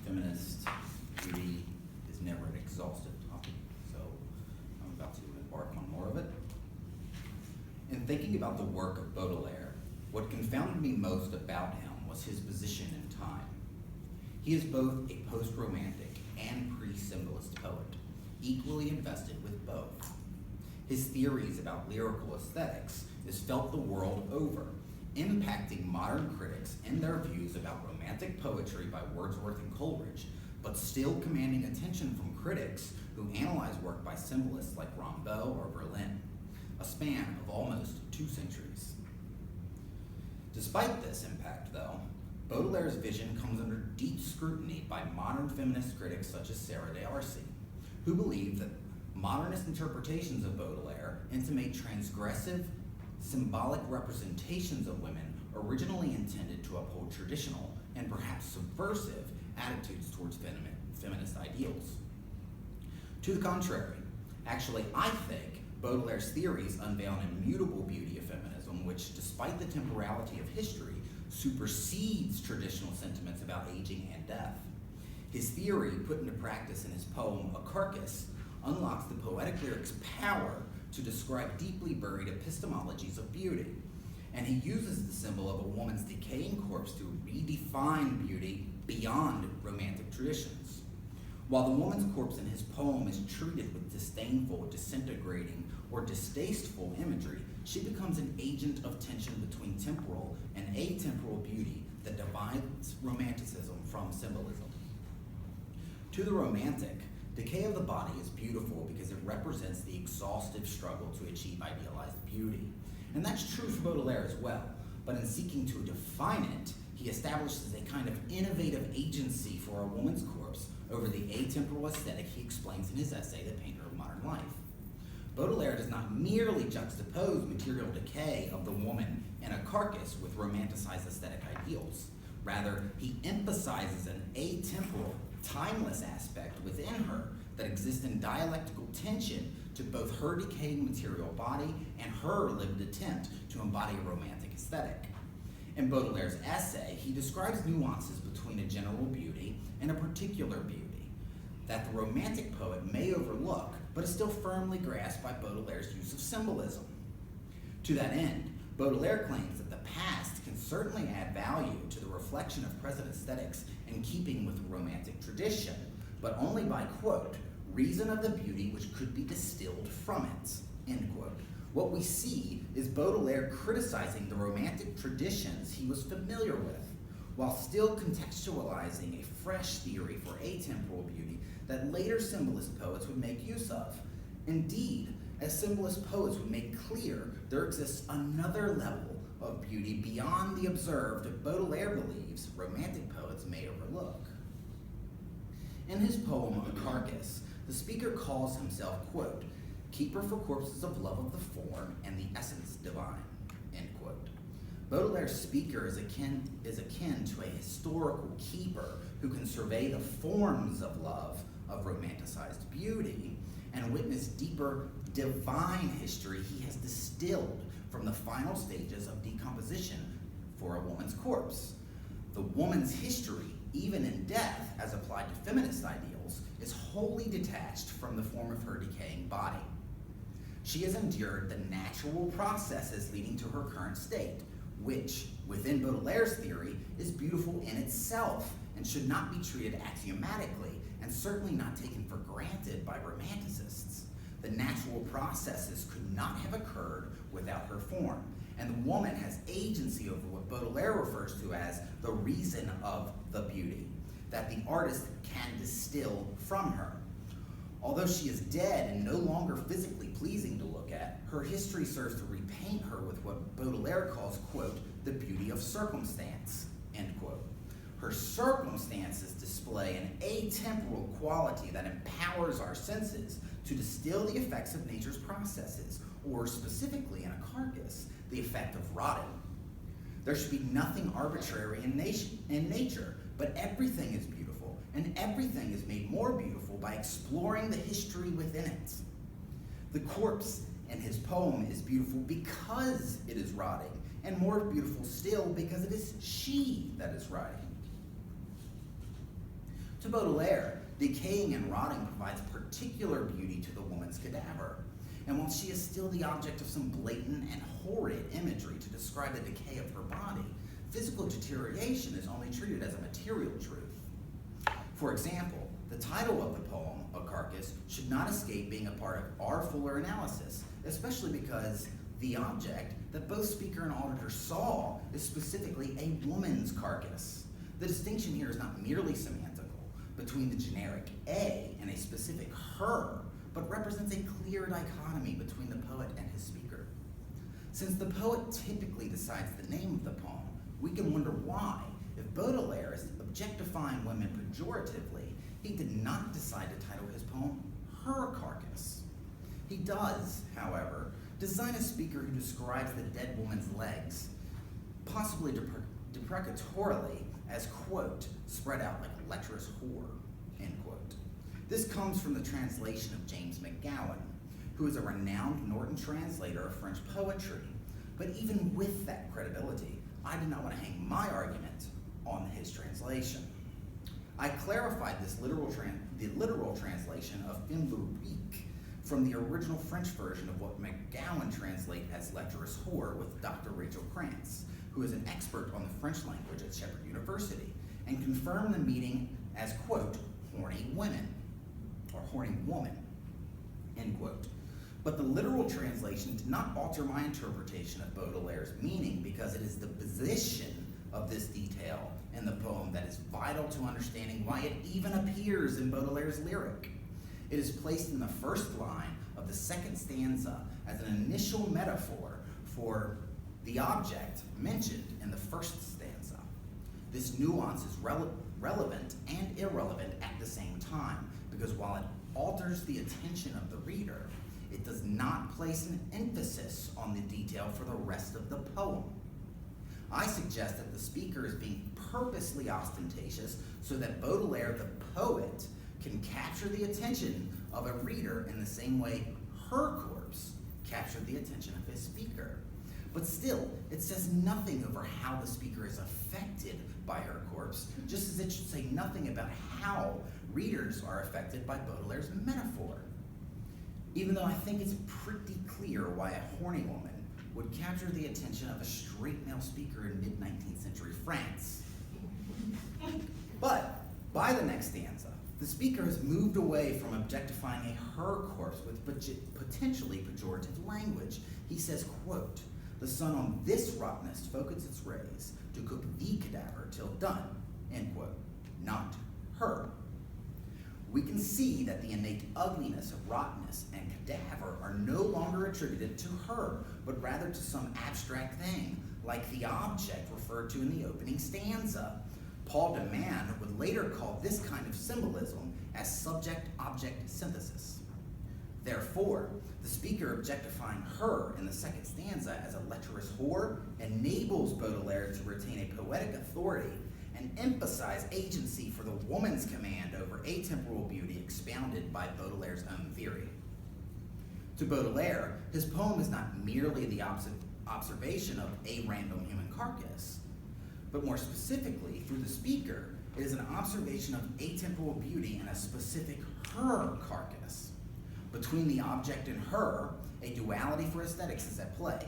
feminist beauty is never an exhaustive topic, so I'm about to embark on more of it. In thinking about the work of Baudelaire, what confounded me most about him was his position in time. He is both a post-romantic and pre-symbolist poet, equally invested with both. His theories about lyrical aesthetics is felt the world over, impacting modern critics in their views about romantic poetry by Wordsworth and Coleridge, but still commanding attention from critics who analyze work by symbolists like Rimbaud or Berlin, a span of almost 2 centuries. Despite this impact, though, Baudelaire's vision comes under deep scrutiny by modern feminist critics such as Sarah D'Arcy, who believe that modernist interpretations of Baudelaire intimate transgressive, symbolic representations of women originally intended to uphold traditional and perhaps subversive attitudes towards feminist ideals. To the contrary, actually, I think Baudelaire's theories unveil an immutable beauty of feminism which, despite the temporality of history, supersedes traditional sentiments about aging and death. His theory, put into practice in his poem A Carcass, unlocks the poetic lyric's power to describe deeply buried epistemologies of beauty. And he uses the symbol of a woman's decaying corpse to redefine beauty beyond romantic traditions. While the woman's corpse in his poem is treated with disdainful, disintegrating, or distasteful imagery, she becomes an agent of tension between temporal and atemporal beauty that divides romanticism from symbolism. To the romantic, decay of the body is beautiful because it represents the exhaustive struggle to achieve idealized beauty. And that's true for Baudelaire as well, but in seeking to define it, he establishes a kind of innovative agency for a woman's corpse over the atemporal aesthetic he explains in his essay, The Painter of Modern Life. Baudelaire does not merely juxtapose material decay of the woman in A Carcass with romanticized aesthetic ideals. Rather, he emphasizes an atemporal, timeless aspect within her that exists in dialectical tension to both her decaying material body and her lived attempt to embody a romantic aesthetic. In Baudelaire's essay, he describes nuances between a general beauty and a particular beauty that the romantic poet may overlook, but is still firmly grasped by Baudelaire's use of symbolism. To that end, Baudelaire claims that the past can certainly add value to the reflection of present aesthetics in keeping with the romantic tradition, but only by, quote, reason of the beauty which could be distilled from it, end quote. What we see is Baudelaire criticizing the romantic traditions he was familiar with, while still contextualizing a fresh theory for atemporal beauty that later symbolist poets would make use of. Indeed, as symbolist poets would make clear, there exists another level of beauty beyond the observed that Baudelaire believes romantic poets may overlook. In his poem, A Carcass, the speaker calls himself, quote, keeper for corpses of love of the form and the essence divine, end quote. Baudelaire's speaker is akin to a historical keeper who can survey the forms of love, of romanticized beauty, and witness deeper divine history he has distilled from the final stages of decomposition for a woman's corpse. The woman's history, even in death, as applied to feminist ideals, is wholly detached from the form of her decaying body. She has endured the natural processes leading to her current state, which, within Baudelaire's theory, is beautiful in itself and should not be treated axiomatically and certainly not taken for granted by romanticists. The natural processes could not have occurred without her form, and the woman has agency over what Baudelaire refers to as the reason of the beauty that the artist can distill from her. Although she is dead and no longer physically pleasing to look at, her history serves to repaint her with what Baudelaire calls, quote, the beauty of circumstance, end quote. Her circumstances display an atemporal quality that empowers our senses to distill the effects of nature's processes, or specifically in A Carcass, the effect of rotting. There should be nothing arbitrary in nature, but everything is beautiful, and everything is made more beautiful by exploring the history within it. The corpse in his poem is beautiful because it is rotting, and more beautiful still because it is she that is rotting. To Baudelaire, decaying and rotting provides particular beauty to the woman's cadaver. And while she is still the object of some blatant and horrid imagery to describe the decay of her body, physical deterioration is only treated as a material truth. For example, the title of the poem, A Carcass, should not escape being a part of our fuller analysis, especially because the object that both speaker and auditor saw is specifically a woman's carcass. The distinction here is not merely semantical between the generic a and a specific her, but represents a clear dichotomy between the poet and his speaker. Since the poet typically decides the name of the poem, we can wonder why, if Baudelaire is objectifying women pejoratively, he did not decide to title his poem Her Carcass. He does, however, design a speaker who describes the dead woman's legs, possibly deprecatorily, as, quote, spread out like a lecherous whore, end quote. This comes from the translation of James McGowan, who is a renowned Norton translator of French poetry. But even with that credibility, I did not want to hang my argument on his translation. I clarified the literal translation of femme lyrique from the original French version of what McGowan translates as lecherous whore with Dr. Rachel Krantz, who is an expert on the French language at Shepherd University, and confirmed the meaning as, quote, horny women, or horny woman, end quote. But the literal translation did not alter my interpretation of Baudelaire's meaning, because it is the position of this detail in the poem that is vital to understanding why it even appears in Baudelaire's lyric. It is placed in the first line of the second stanza as an initial metaphor for the object mentioned in the first stanza. This nuance is relevant and irrelevant at the same time, because while it alters the attention of the reader, it does not place an emphasis on the detail for the rest of the poem. I suggest that the speaker is being purposely ostentatious so that Baudelaire, the poet, can capture the attention of a reader in the same way her corpse captured the attention of his speaker. But still, it says nothing over how the speaker is affected by her corpse, just as it should say nothing about how readers are affected by Baudelaire's metaphor. Even though I think it's pretty clear why a horny woman would capture the attention of a straight male speaker in mid-19th century France. But by the next stanza, the speaker has moved away from objectifying a her corpse with potentially pejorative language. He says, quote, the sun on this rock nest focuses its rays to cook the cadaver till done, end quote, not her. We can see that the innate ugliness of rottenness and cadaver are no longer attributed to her, but rather to some abstract thing, like the object referred to in the opening stanza. Paul de Man would later call this kind of symbolism as subject-object synthesis. Therefore, the speaker objectifying her in the second stanza as a lecherous whore enables Baudelaire to retain a poetic authority and emphasize agency for the woman's command over atemporal beauty expounded by Baudelaire's own theory. To Baudelaire, his poem is not merely the observation of a random human carcass, but more specifically, through the speaker, it is an observation of atemporal beauty in a specific her carcass. Between the object and her, a duality for aesthetics is at play.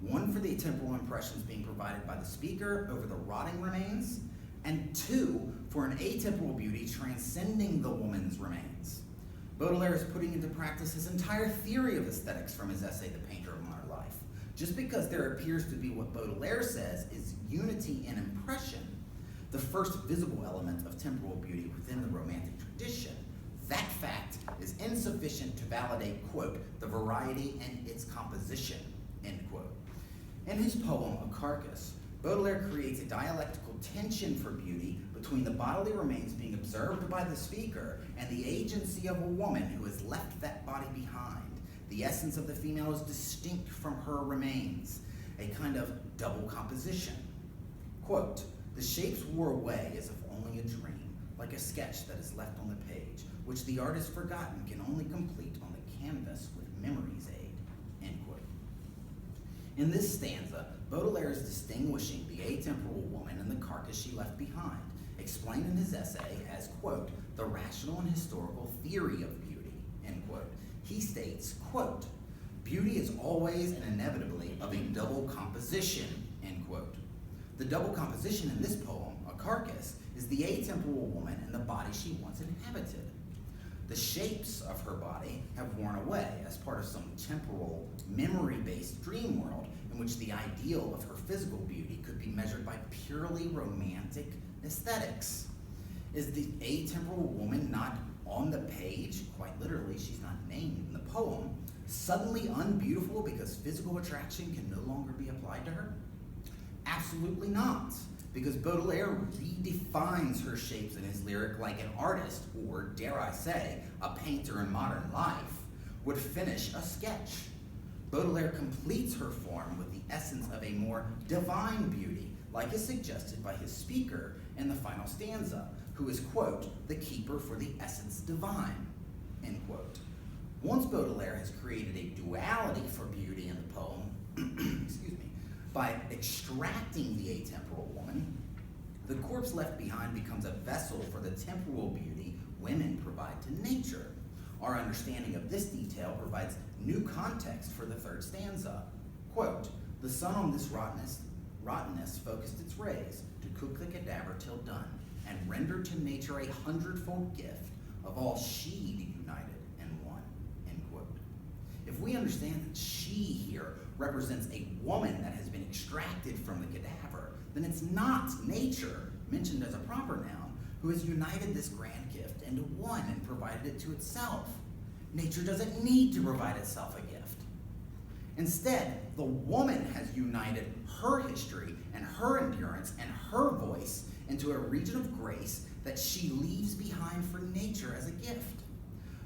One for the temporal impressions being provided by the speaker over the rotting remains, and two, for an atemporal beauty transcending the woman's remains. Baudelaire is putting into practice his entire theory of aesthetics from his essay, The Painter of Modern Life. Just because there appears to be what Baudelaire says is unity in impression, the first visible element of temporal beauty within the Romantic tradition, that fact is insufficient to validate, quote, the variety and its composition, end quote. In his poem, A Carcass, Baudelaire creates a dialectical tension for beauty between the bodily remains being observed by the speaker and the agency of a woman who has left that body behind. The essence of the female is distinct from her remains, a kind of double composition. Quote, the shapes wore away as if only a dream, like a sketch that is left on the page, which the artist forgotten can only complete on the canvas with memory's aid, end quote. In this stanza, Baudelaire is distinguishing the atemporal woman and the carcass she left behind, explained in his essay as, quote, rational and historical theory of beauty, end quote. He states, quote, beauty is always and inevitably of a double composition, end quote. The double composition in this poem, a carcass, is the atemporal woman and the body she once inhabited. The shapes of her body have worn away as part of some temporal, memory-based dream world in which the ideal of her physical beauty could be measured by purely romantic aesthetics. Is the atemporal woman not on the page, quite literally, she's not named in the poem, suddenly unbeautiful because physical attraction can no longer be applied to her? Absolutely not, because Baudelaire redefines her shapes in his lyric like an artist, or dare I say, a painter in modern life, would finish a sketch. Baudelaire completes her form with the essence of a more divine beauty, like is suggested by his speaker in the final stanza, who is, quote, the keeper for the essence divine, end quote. Once Baudelaire has created a duality for beauty in the poem, excuse me, by extracting the atemporal woman, the corpse left behind becomes a vessel for the temporal beauty women provide to nature. Our understanding of this detail provides new context for the third stanza. Quote, the sun on this rottenness focused its rays to cook the cadaver till done, and rendered to nature a hundredfold gift of all she united in one, end quote. If we understand that she here represents a woman that has been extracted from the cadaver, then it's not nature, mentioned as a proper noun, who has united this grand gift into one and provided it to itself. Nature doesn't need to provide itself a gift. Instead, the woman has united her history and her endurance and her voice into a region of grace that she leaves behind for nature as a gift.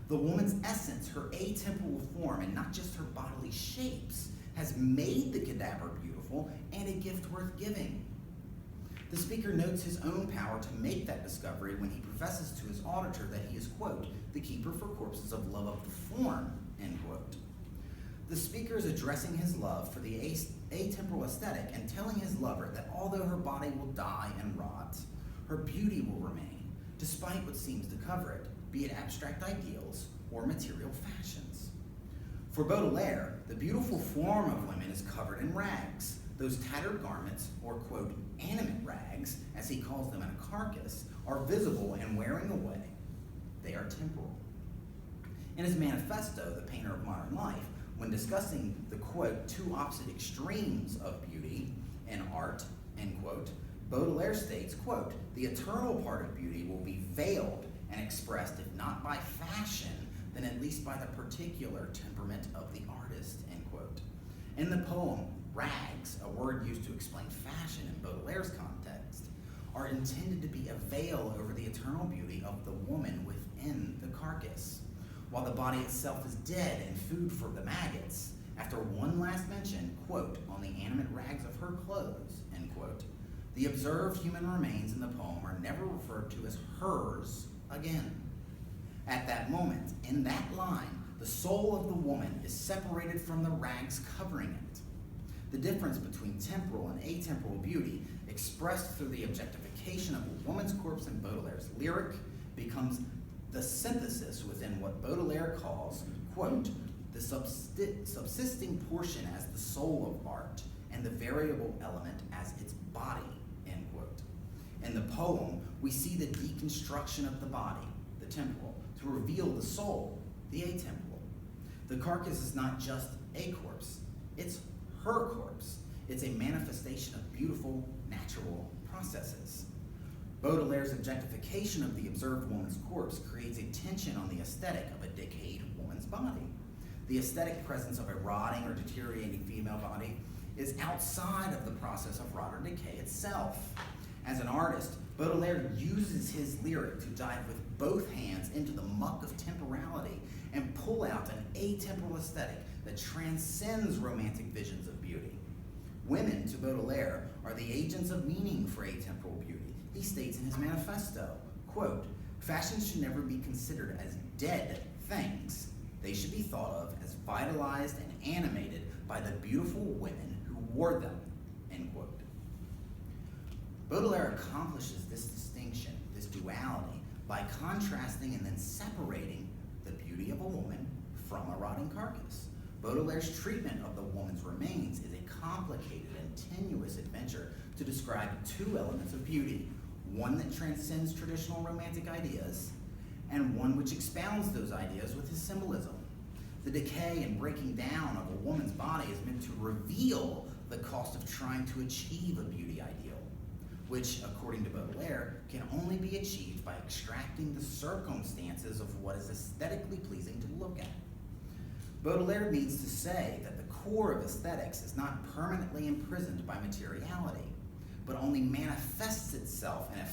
The woman's essence, her atemporal form, and not just her bodily shapes, has made the cadaver beautiful and a gift worth giving. The speaker notes his own power to make that discovery when he professes to his auditor that he is, quote, the keeper for corpses of love of the form, end quote. The speaker is addressing his love for the atemporal aesthetic and telling his lover that although her body will die and rot, her beauty will remain, despite what seems to cover it, be it abstract ideals or material fashions. For Baudelaire, the beautiful form of women is covered in rags. Those tattered garments, or, quote, animate rags, as he calls them in a carcass, are visible and wearing away. They are temporal. In his manifesto, The Painter of Modern Life, when discussing the, quote, two opposite extremes of beauty and art, end quote, Baudelaire states, quote, the eternal part of beauty will be veiled and expressed, if not by fashion, then at least by the particular temperament of the artist, end quote. In the poem, rags, a word used to explain fashion in Baudelaire's context, are intended to be a veil over the eternal beauty of the woman within the carcass. While the body itself is dead and food for the maggots, after one last mention, quote, on the animate rags of her clothes, end quote, the observed human remains in the poem are never referred to as hers again. At that moment, in that line, the soul of the woman is separated from the rags covering it. The difference between temporal and atemporal beauty, expressed through the objectification of a woman's corpse in Baudelaire's lyric, becomes the synthesis within what Baudelaire calls, quote, the subsisting portion as the soul of art, and the variable element as its body, end quote. In the poem, we see the deconstruction of the body, the temporal, to reveal the soul, the atemporal. The carcass is not just a corpse, it's her corpse. It's a manifestation of beautiful, natural processes. Baudelaire's objectification of the observed woman's corpse creates a tension on the aesthetic of a decayed woman's body. The aesthetic presence of a rotting or deteriorating female body is outside of the process of rot or decay itself. As an artist, Baudelaire uses his lyric to dive with both hands into the muck of temporality and pull out an atemporal aesthetic that transcends romantic visions of beauty. Women, to Baudelaire, are the agents of meaning for atemporal beauty. He states in his manifesto, quote, fashions should never be considered as dead things. They should be thought of as vitalized and animated by the beautiful women who wore them, end quote. Baudelaire accomplishes this distinction, this duality, by contrasting and then separating the beauty of a woman from a rotting carcass. Baudelaire's treatment of the woman's remains is a complicated and tenuous adventure to describe two elements of beauty, one that transcends traditional romantic ideas, and one which expounds those ideas with his symbolism. The decay and breaking down of a woman's body is meant to reveal the cost of trying to achieve a beauty ideal, which, according to Baudelaire, can only be achieved by extracting the circumstances of what is aesthetically pleasing to look at. Baudelaire means to say that the core of aesthetics is not permanently imprisoned by materiality, but only manifests itself in a